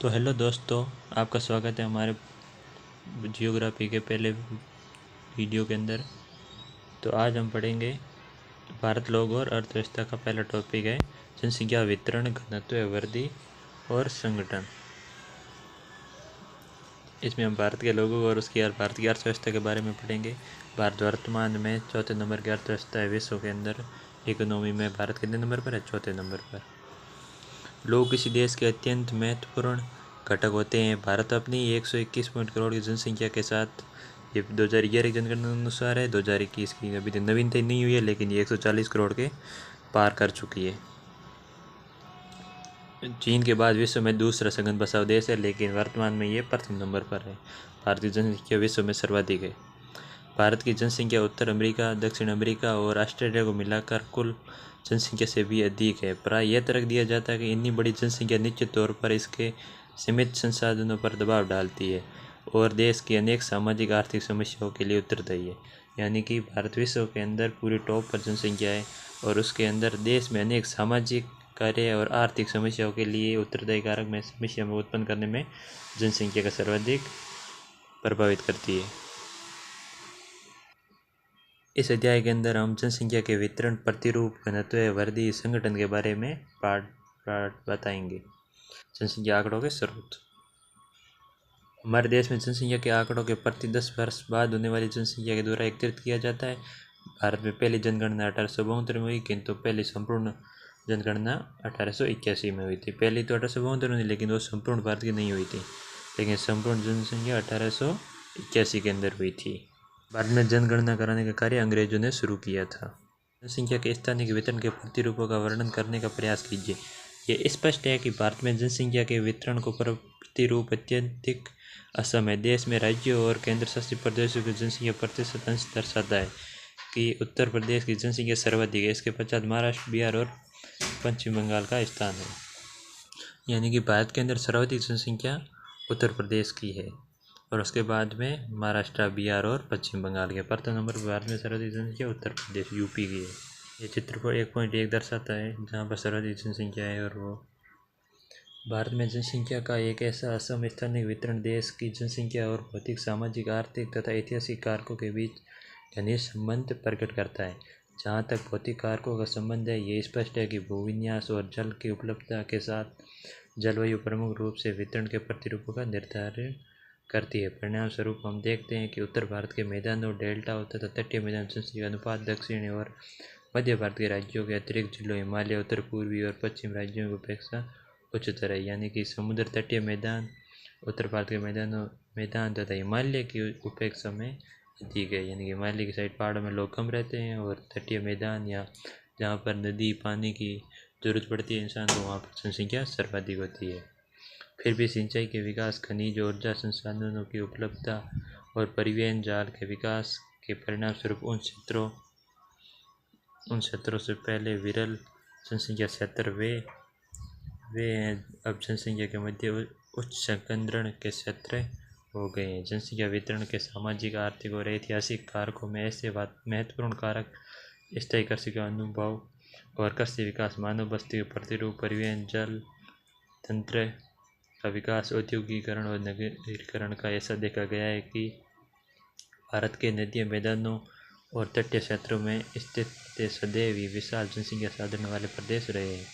तो हेलो दोस्तों, आपका स्वागत है हमारे जियोग्राफी के पहले वीडियो के अंदर। तो आज हम पढ़ेंगे भारत लोग और अर्थव्यवस्था का पहला टॉपिक है जनसंख्या वितरण, घनत्व, वृद्धि और संगठन। इसमें हम भारत के लोगों और भारत की अर्थव्यवस्था के बारे में पढ़ेंगे। भारत वर्तमान में चौथे नंबर की अर्थव्यवस्था है विश्व के अंदर। इकोनॉमी में भारत कितने नंबर पर है? चौथे नंबर पर। लोग किसी देश के अत्यंत महत्वपूर्ण घटक होते हैं। भारत अपनी 121 करोड़ की जनसंख्या के साथ, ये 2011 की जनगणना अनुसार है, 2021 की अभी तक नवीनता नहीं हुई है, लेकिन ये 140 करोड़ के पार कर चुकी है। चीन के बाद विश्व में दूसरा सघन बसाव देश है, लेकिन वर्तमान में ये प्रथम नंबर पर है। भारत की जनसंख्या विश्व में सर्वाधिक है। भारत की जनसंख्या उत्तर अमेरिका, दक्षिण अमेरिका और ऑस्ट्रेलिया को मिलाकर कुल जनसंख्या से भी अधिक है। प्राय यह तर्क दिया जाता है कि इतनी बड़ी जनसंख्या निश्चित तौर पर इसके सीमित संसाधनों पर दबाव डालती है और देश की अनेक सामाजिक आर्थिक समस्याओं के लिए उत्तरदायी है। यानी कि भारत विश्व के अंदर पूरी टॉप पर जनसंख्या है और उसके अंदर देश में अनेक सामाजिक कार्य और आर्थिक समस्याओं के लिए उत्तरदायी कारक में समस्या में उत्पन्न करने में जनसंख्या का सर्वाधिक प्रभावित करती है। इस अध्याय के अंदर हम जनसंख्या के वितरण, प्रतिरूप, घनत्व, वृद्धि, संगठन के बारे में पाठ बताएंगे। जनसंख्या आंकड़ों के स्रोत। हमारे देश में जनसंख्या के आंकड़ों के प्रति 10 वर्ष बाद होने वाली जनसंख्या के द्वारा एकत्रित किया जाता है। भारत में पहली जनगणना 1872 में हुई, किंतु पहली संपूर्ण जनगणना 1881 में हुई थी। पहली तो 1872 में, लेकिन वो संपूर्ण भारत की नहीं हुई थी, लेकिन संपूर्ण जनसंख्या 1881 के अंदर हुई थी। भारत में जनगणना कराने का कार्य अंग्रेजों ने शुरू किया था। जनसंख्या के स्थानिक वितरण के प्रतिरूपों का वर्णन करने का प्रयास कीजिए। ये स्पष्ट है कि भारत में जनसंख्या के वितरण को प्रतिरूप अत्यधिक असम है। देश में राज्यों और केंद्र शासित प्रदेशों की जनसंख्या प्रतिशत अंश दर्शाता है कि उत्तर प्रदेश की जनसंख्या सर्वाधिक है। इसके पश्चात महाराष्ट्र, बिहार और पश्चिम बंगाल का स्थान है। यानी कि भारत के अंदर सर्वाधिक जनसंख्या उत्तर प्रदेश की है और उसके बाद में महाराष्ट्र, बिहार और पश्चिम बंगाल के। प्रथम नंबर पर भारत में सर्वाधिक जनसंख्या उत्तर प्रदेश, यूपी की है। ये चित्र को 1.1 दर्शाता है जहाँ पर सर्वाधिक जनसंख्या है। और वो भारत में जनसंख्या का एक ऐसा असम स्थानिक वितरण देश की जनसंख्या और भौतिक, सामाजिक, आर्थिक तथा ऐतिहासिक कारकों के बीच घनिष्ठ संबंध प्रकट करता है। जहाँ तक भौतिक कारकों का संबंध है, ये स्पष्ट है कि भूविन्यास और जल की उपलब्धता के साथ जलवायु प्रमुख रूप से वितरण के प्रतिरूपों का निर्धारण करती है। परिणाम स्वरूप हम देखते हैं कि उत्तर भारत के मैदानों, डेल्टा तथा तटीय मैदान जनसंख्या अनुपात दक्षिण और मध्य भारत के राज्यों के अतिरिक्त जिलों, हिमालय, उत्तर पूर्वी और पश्चिम राज्यों की अपेक्षा उच्चतर है। यानी कि समुद्र तटीय मैदान, उत्तर भारत के मैदान तथा हिमालय की उपेक्षा में अधिक है। यानी कि हिमालय की साइड पहाड़ों में लोग कम रहते हैं और तटीय मैदान या जहाँ पर नदी, पानी की जरूरत पड़ती है इंसान को, वहाँ पर जनसंख्या सर्वाधिक होती है। फिर भी सिंचाई के विकास, खनिज ऊर्जा संसाधनों की उपलब्धता और परिवहन जाल के विकास के परिणाम स्वरूप उन क्षेत्रों से पहले विरल जनसंख्या क्षेत्र वे हैं अब जनसंख्या के मध्य उच्च संकेंद्रण के क्षेत्र हो गए हैं। जनसंख्या वितरण के सामाजिक, आर्थिक और ऐतिहासिक कारकों में ऐसे महत्वपूर्ण कारक स्थायी कृषि का अनुभव और कृषि विकास, मानव बस्ती के प्रतिरूप, परिवहन, जल तंत्र का विकास, औद्योगिकीकरण और नगरीकरण का ऐसा देखा गया है कि भारत के नदी, मैदानों और तटीय क्षेत्रों में स्थित सदैव ही विशाल जनसंख्या साधन वाले प्रदेश रहे हैं।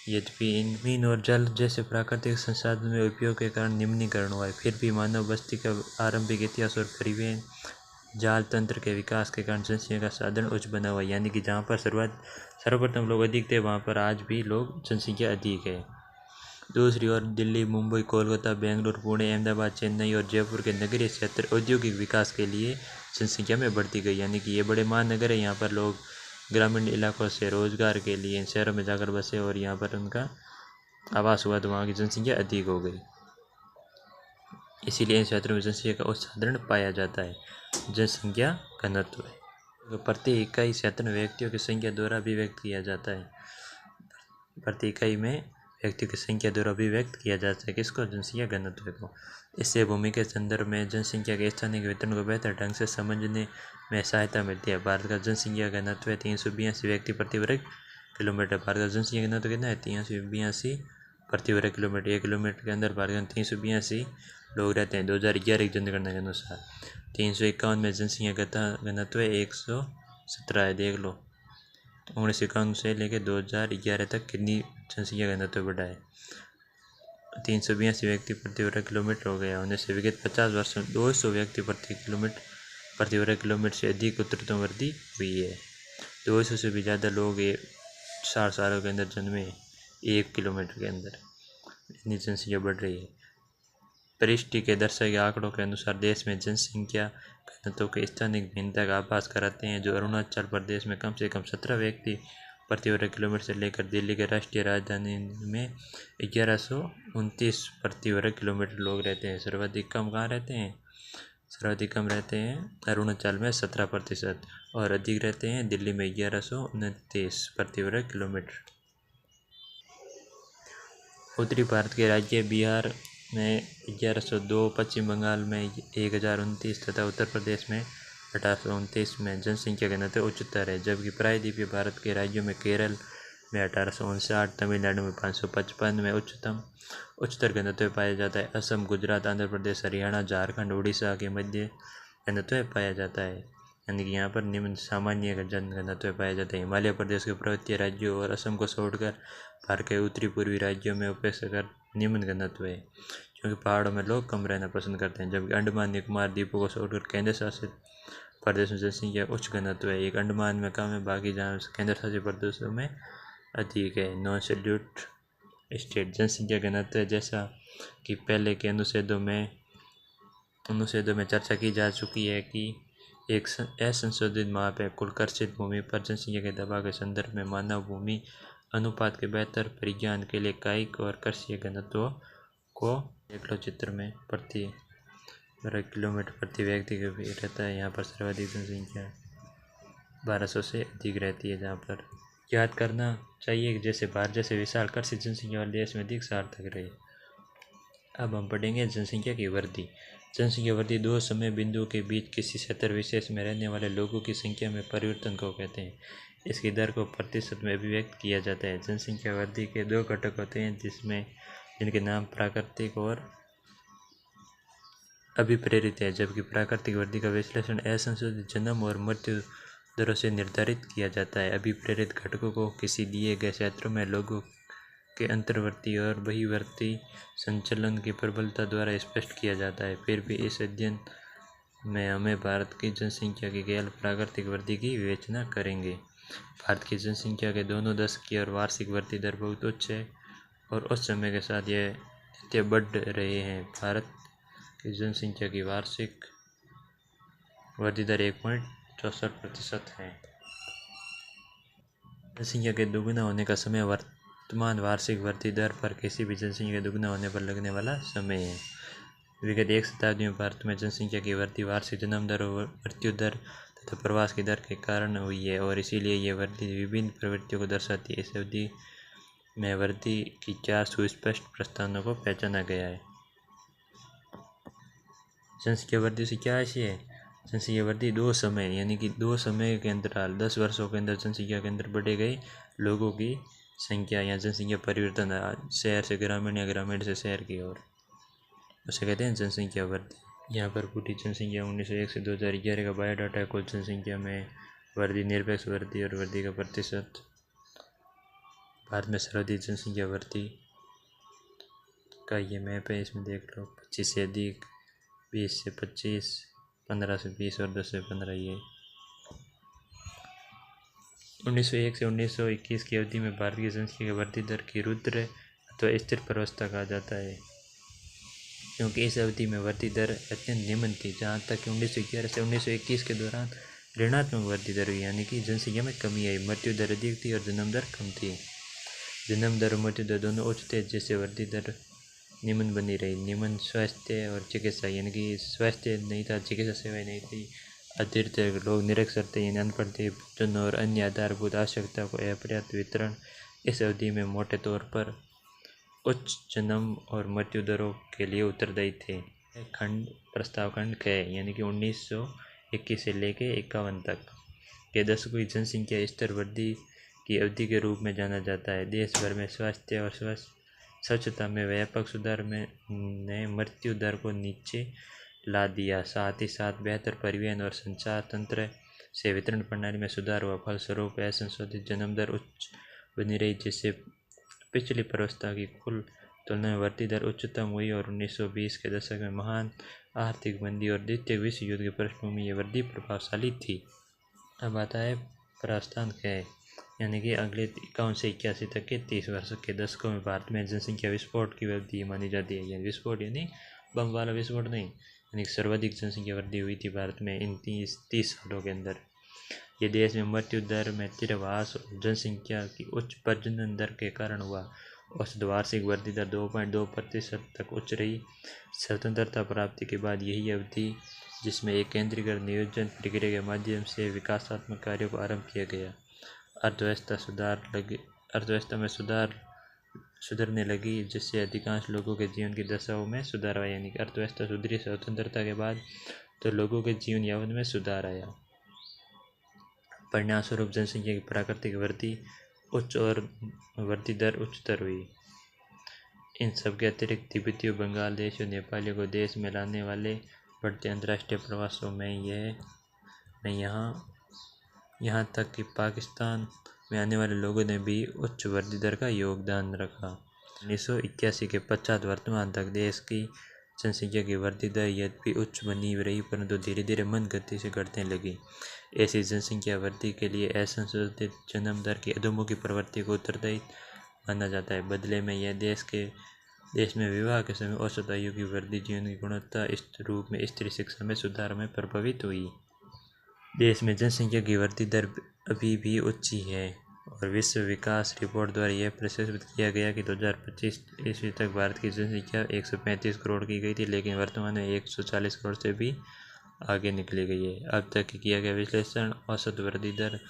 यद्यपि ईंधन और जल जैसे प्राकृतिक संसाधनों में उपयोग के कारण निम्नीकरण हुआ है, फिर भी मानव बस्ती का आरंभिक इतिहास और परिवहन जाल तंत्र के विकास के कारण जनसंख्या का साधन उच्च बना हुआ है। यानी कि जहाँ पर सर्वप्रथम लोग अधिक थे, वहाँ पर आज भी लोग जनसंख्या अधिक है। दूसरी ओर दिल्ली, मुंबई, कोलकाता, बेंगलुरु, पुणे, अहमदाबाद, चेन्नई और जयपुर के नगरीय क्षेत्र औद्योगिक विकास के लिए जनसंख्या में बढ़ती गई। यानी कि ये बड़े महानगर है, यहाँ पर लोग ग्रामीण इलाकों से रोजगार के लिए शहरों में जाकर बसे और यहाँ पर उनका आवास हुआ, तो वहाँ की जनसंख्या अधिक हो गई। इसीलिए इन क्षेत्रों में जनसंख्या का उच्च साधारण पाया जाता है। जनसंख्या घनत्व प्रति इकाई क्षेत्र में व्यक्तियों की संख्या द्वारा अभिव्यक्त किया जाता है। प्रति इकाई में व्यक्तियों की संख्या द्वारा अभिव्यक्त किया जाता है किसको? जनसंख्या घनत्व को। इससे भूमि के संदर्भ में जनसंख्या के स्थानिक वितरण को बेहतर ढंग से समझने में सहायता मिलती है। भारत का जनसंख्या घनत्व 382 व्यक्ति प्रति वर्ग किलोमीटर। भारत का जनसंख्या घनत्व कितना है? 382 प्रति वर्ग किलोमीटर। 1 किलोमीटर के अंदर भारत में 382 लोग रहते हैं 2011 की जनगणना के अनुसार। 351 में जनसंख्या घनत्व 117 है, देख लो। 1951 से लेकर 2011 तक कितनी जनसंख्या घनत्व बढ़ा है। 382 व्यक्ति प्रति वर्ग किलोमीटर हो गया। उन्नीस से विगत 50 वर्षों में 200 व्यक्ति प्रति वर्ग किलोमीटर से अधिक उत्तरोत्तर वृद्धि हुई है। 200 से भी ज़्यादा लोग 60 सालों के अंदर जन्मे 1 किलोमीटर के अंदर, इतनी जनसंख्या बढ़ रही है। परिष्टि के दर्शाए आंकड़ों के अनुसार देश में जनसंख्या घनत्व के स्थानिक भिन्नता का आभास कराते हैं, जो अरुणाचल प्रदेश में कम से कम 17 व्यक्ति प्रति वर्ग किलोमीटर से लेकर दिल्ली के राष्ट्रीय राजधानी में 1129 प्रति वर्ग किलोमीटर लोग रहते हैं। सर्वाधिक कम कहाँ रहते हैं? सर्वाधिक कम रहते हैं अरुणाचल में 17% और अधिक रहते हैं दिल्ली में 1129 प्रति वर्ग किलोमीटर। उत्तरी भारत के राज्य बिहार में 1102, पश्चिम बंगाल में 1029 तथा उत्तर प्रदेश में 1829 में जनसंख्या घनत्व उच्चतर है, जबकि प्रायद्वीपीय भारत के राज्यों में केरल में 1859, तमिलनाडु में 555 में उच्चतर घनत्व पाया जाता है। असम, गुजरात, आंध्र प्रदेश, हरियाणा, झारखंड, उड़ीसा के मध्य घनत्व पाया जाता है, यानी कि यहाँ पर निम्न सामान्य जन घनत्व पाया जाता है। हिमालय प्रदेश के पर्वतीय राज्यों और असम को छोड़कर भारत के उत्तरी पूर्वी राज्यों में अपेक्षाकृत निम्न घनत्व है, क्योंकि पहाड़ों में लोग कम रहना पसंद करते हैं। जबकि अंडमान निकोबार द्वीपों को छोड़कर केंद्र शासित प्रदेश में जनसंख्या उच्च घनत्व है। एक अंडमान में कम है, बाकी जहाँ केंद्र शासित प्रदेशों में अधिक है। नॉन शेड्यूल्ड स्टेट जनसंख्या घनत्व जैसा कि पहले के अनुच्छेदों में चर्चा की जा चुकी है कि एक असंशोधित माप है। कुल कर्षित भूमि पर जनसंख्या के दबाव के संदर्भ में मानव भूमि अनुपात के बेहतर परिज्ञान के लिए कायिक और कर्षीय घनत्व को देख लो चित्र में। प्रति वर्ग किलोमीटर प्रति व्यक्ति के भी रहता है। यहाँ पर सर्वाधिक जनसंख्या 1200 से अधिक रहती है। जहाँ पर याद करना चाहिए कि जैसे भारत जैसे विशाल कर्षित जनसंख्या वाले देश में अधिक सार्थक रहे। अब हम पढ़ेंगे जनसंख्या की वृद्धि। जनसंख्या वृद्धि दो समय बिंदुओं के बीच किसी क्षेत्र विशेष में रहने वाले लोगों की संख्या में परिवर्तन को कहते हैं। इसकी दर को प्रतिशत में अभिव्यक्त किया जाता है। जनसंख्या वृद्धि के दो घटक होते हैं, जिनके नाम प्राकृतिक और अभिप्रेरित है। जबकि प्राकृतिक वृद्धि का विश्लेषण असंशोधित जन्म और मृत्यु दरों से निर्धारित किया जाता है। अभिप्रेरित घटकों को किसी दिए गए क्षेत्रों में लोगों के अंतर्वर्ती और बहिर्वर्ती संचलन की प्रबलता द्वारा स्पष्ट किया जाता है। फिर भी इस अध्ययन में हमें भारत की जनसंख्या की केवल प्राकृतिक वृद्धि की विवेचना करेंगे। भारत की जनसंख्या के दोनों दशकीय और वार्षिक वृद्धि दर बहुत उच्च है और उस समय के साथ यह नित्य बढ़ रहे हैं। भारत की जनसंख्या की वार्षिक वृद्धि दर 1.64% है। जनसंख्या के दोगुना होने का समय वर्तमान वार्षिक वृद्धि दर पर किसी भी जनसंख्या के दोगुना होने पर लगने वाला समय है। विगत एक शताब्दी में भारत में जनसंख्या की वृद्धि वार्षिक जन्म दर और मृत्यु दर तथा प्रवास की दर के कारण हुई है और इसीलिए यह वृद्धि विभिन्न प्रवृत्तियों को दर्शाती है। इस अवधि में वृद्धि की 4 सुस्पष्ट प्रस्थानों को पहचाना गया है। जनसंख्या वृद्धि से क्या आशय है? जनसंख्या वृद्धि दो समय यानी कि 2 समय के अंतराल 10 वर्षों के अंदर जनसंख्या के अंदर बढ़े गए लोगों की संख्या या जनसंख्या परिवर्तन, शहर से ग्रामीण या ग्रामीण से शहर की ओर, उसे कहते हैं जनसंख्या वृद्धि। यहाँ पर पूरी जनसंख्या 1901 से 2011 का बायोडाटा है। कुल जनसंख्या में वृद्धि, निरपेक्ष वृद्धि और वृद्धि का प्रतिशत। भारत में सर्वाधिक जनसंख्या वृद्धि का ये मैप है, इसमें देख लो। 25 से अधिक, 20 से 25, 15 से 20 और 10 से 15। ये 1901 से 1921 की अवधि में भारत की जनसंख्या की वृद्धि दर की रुद्र अथवा स्थिर प्रवस्था कहा जाता है, क्योंकि इस अवधि में वृद्धि दर अत्यंत निम्न थी। जहाँ तक कि 1911 से 1921 के दौरान ऋणात्मक वृद्धि दर हुई, यानी कि जनसंख्या में कमी आई। मृत्यु दर अधिक थी और जन्म दर कम थी। जन्म दर और मृत्यु दर दोनों उच्च थे, जिससे वृद्धि दर निम्न बनी रही। निम्न स्वास्थ्य और चिकित्सा, यानी कि स्वास्थ्य नहीं था, चिकित्सा सेवाएं नहीं थी। अतिरिक्त लोग निरक्षर थे यानी अनपढ़ थे। भोजन और अन्य आधारभूत आवश्यकता को अपर्याप्त वितरण। इस अवधि में मोटे तौर पर उच्च जन्म और मृत्यु दरों के लिए उत्तरदायी थे। खंड प्रस्ताव खंड ख, यानी कि 1921 से लेकर 51 तक के दशकों की जनसंख्या स्तर वृद्धि की अवधि के रूप में जाना जाता है। देश भर में स्वास्थ्य और स्वच्छता में व्यापक सुधार में ने मृत्यु दर को नीचे ला दिया। साथ ही साथ बेहतर परिवहन और संचार तंत्र से वितरण प्रणाली में सुधार हुआ। फलस्वरूप असंशोधित जन्म दर उच्च बनी रही, जिससे पिछली प्रवस्था की कुल तुलना में वृद्धि दर उच्चतम हुई और 1920 के दशक में महान आर्थिक मंदी और द्वितीय विश्व युद्ध की पृष्ठभूमि में यह वृद्धि प्रभावशाली थी। अब आता है प्रस्थान है, यानी कि अगले 51 से 81 तक के 30 वर्ष के दशकों में भारत में जनसंख्या विस्फोट की वृद्धि मानी जाती है। यानी विस्फोट यानी बम वाला विस्फोट नहीं, यानी सर्वाधिक जनसंख्या वृद्धि हुई थी भारत में इन 30 सालों के अंदर। ये देश में मृत्यु दर में तिरवास और जनसंख्या की उच्च प्रजनन दर के कारण हुआ। औसत वार्षिक वृद्धि दर 2.2% तक उच्च रही। स्वतंत्रता प्राप्ति के बाद यही अवधि जिसमें एक केंद्रीकृत नियोजन प्रक्रिया के माध्यम से विकासात्मक कार्यों को आरंभ किया गया। अर्थव्यवस्था में सुधरने लगी, जिससे अधिकांश लोगों के जीवन की दशाओं में सुधार आया। यानी कि अर्थव्यवस्था सुधरी स्वतंत्रता के बाद, तो लोगों के जीवन यापन में सुधार आया। परिणाम स्वरूप जनसंख्या की प्राकृतिक वृद्धि उच्च और वृद्धि दर उच्चतर हुई। इन सब के अतिरिक्त तिब्बतियों, बांग्लादेश और नेपालियों को देश में लाने वाले बढ़ते अंतर्राष्ट्रीय प्रवासों में यहाँ तक कि पाकिस्तान में आने वाले लोगों ने भी उच्च वृद्धि दर का योगदान रखा। 1981 के पश्चात वर्तमान तक देश की जनसंख्या की वृद्धि दर यद्यपि उच्च बनी रही, परंतु धीरे धीरे मंद गति से घटने लगी। ऐसी जनसंख्या वृद्धि के लिए असंशोधित जन्म दर की अधोमुखी प्रवृत्ति को उत्तरदायी माना जाता है। बदले में यह देश में विवाह के समय औसत आयु की वृद्धि, जीवन की गुणवत्ता इस रूप में स्त्री शिक्षा में सुधार में प्रभावित हुई। देश में जनसंख्या की वृद्धि दर अभी भी उच्च है और विश्व विकास रिपोर्ट द्वारा यह प्रस्तावित किया गया कि 2025 ईस्वी तक भारत की जनसंख्या 135 करोड़ की गई थी, लेकिन वर्तमान में 140 करोड़ से भी आगे निकली गई है। अब तक किया गया विश्लेषण औसत वृद्धि दर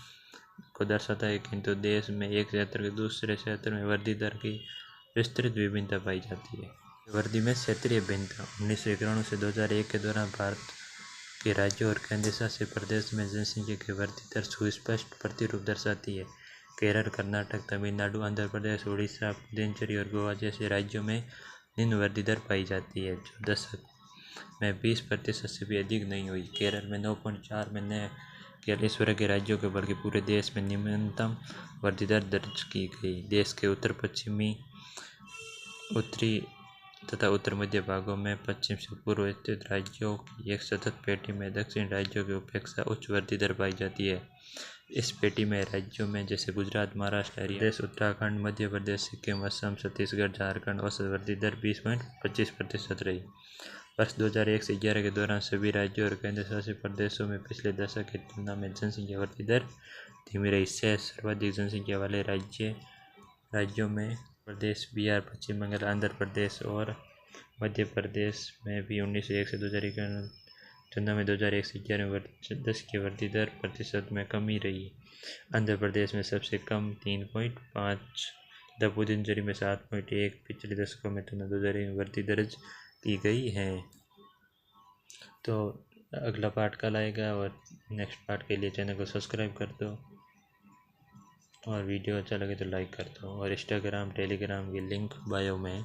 को दर्शाता है, किंतु देश में एक क्षेत्र के दूसरे क्षेत्र में वृद्धि दर की विस्तृत विभिन्नता पाई जाती है। वृद्धि में क्षेत्रीय भिन्नता 1991 से 2001 के दौरान भारत के राज्यों और केंद्र शासित प्रदेश में जनसंख्या की वृद्धि दर सुस्पष्ट प्रतिरूप दर्शाती है। केरल, कर्नाटक, तमिलनाडु, आंध्र प्रदेश, उड़ीसा, पुडुचेरी और गोवा जैसे राज्यों में निम्न वृद्धि दर पाई जाती है, जो दशक में 20% से भी अधिक नहीं हुई। केरल में 9.4 में न केवल इस वर्ग के राज्यों के बल्कि पूरे देश में निम्नतम वृद्धि दर दर्ज की गई। देश के उत्तरी तथा उत्तर मध्य भागों में पश्चिम से पूर्व स्थित राज्यों की एक सतत पेटी में दक्षिण राज्यों की अपेक्षा उच्च वृद्धि दर पाई जाती है। इस पेटी में राज्यों में जैसे गुजरात, महाराष्ट्र, हरियाणा, उत्तराखंड, मध्य प्रदेश, सिक्किम, असम, छत्तीसगढ़, झारखंड औसत वृद्धि दर 20.25% रही। वर्ष 2001 से 2011 के दौरान सभी राज्यों और केंद्र शासित प्रदेशों में पिछले दशक की तुलना में जनसंख्या वृद्धि दर धीमी रही। सर्वाधिक जनसंख्या वाले राज्यों में प्रदेश बिहार, पश्चिम बंगाल, आंध्र प्रदेश और मध्य प्रदेश में भी 1901 से 2001 तुलना में 2001 से 2011 में 10 की वृद्धि दर प्रतिशत में कमी रही। आंध्र प्रदेश में सबसे कम 3.5, पुडुचेरी में 7.1 पिछले दशकों में तुलना 2001 में वृद्धि दर्ज की गई है। तो अगला पार्ट कल आएगा और नेक्स्ट पार्ट के लिए चैनल को सब्सक्राइब कर दो और वीडियो अच्छा लगे तो लाइक कर दो और इंस्टाग्राम, टेलीग्राम की लिंक बायो में